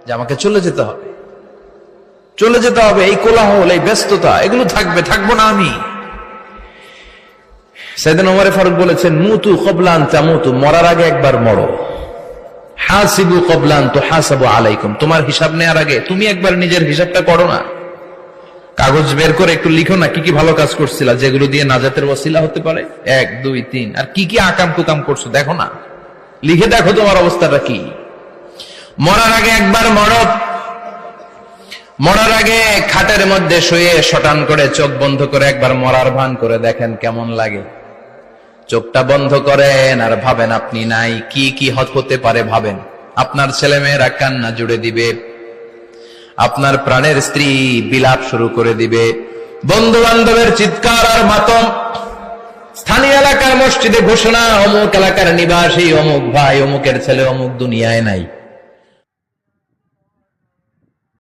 যে আমাকে চলে যেতে হবে, চলে যেতে হবে। এই কোলাহল, এই ব্যস্ততা, এগুলো থাকবে, থাকবো না আমি। সাইয়েদনা ওমর ফারুক বলেছেন, মুতু ক্বাবলা আন তামুতু, মরার আগে একবার মরো। হাসিবু ক্বাবলা আন তুহাসাবু আলাইকুম, তোমার হিসাব নেওয়ার আগে তুমি একবার নিজের হিসাবটা করো না। কাগজ বের করে একটু লিখো না কি কি ভালো কাজ করছিলা, যেগুলো দিয়ে নাজাতের ওসিলা হতে পারে, 1 2 3, আর কি কি আকাম কুকাম করছো দেখো না, লিখে দেখো তোমার অবস্থাটা কি। মরার আগে একবার মরো। মরার আগে খাটের মধ্যে শুয়ে শটান করে চোখ বন্ধ করে একবার মরার ভান করে দেখেন কেমন লাগে। চোখটা বন্ধ করেন আর ভাবেন আপনি নাই, কি কি হতে পারে ভাবেন। আপনার ছেলে মেয়েরা কান্না জুড়ে দিবে, আপনার প্রাণের স্ত্রী বিলাপ শুরু করে দিবে, বন্ধু বান্ধবের চিৎকার আর মাতম, স্থানীয় এলাকার মসজিদে ঘোষণা, অমুক এলাকার নিবাসী অমুক ভাই অমুকের ছেলে অমুক দুনিয়ায় নাই।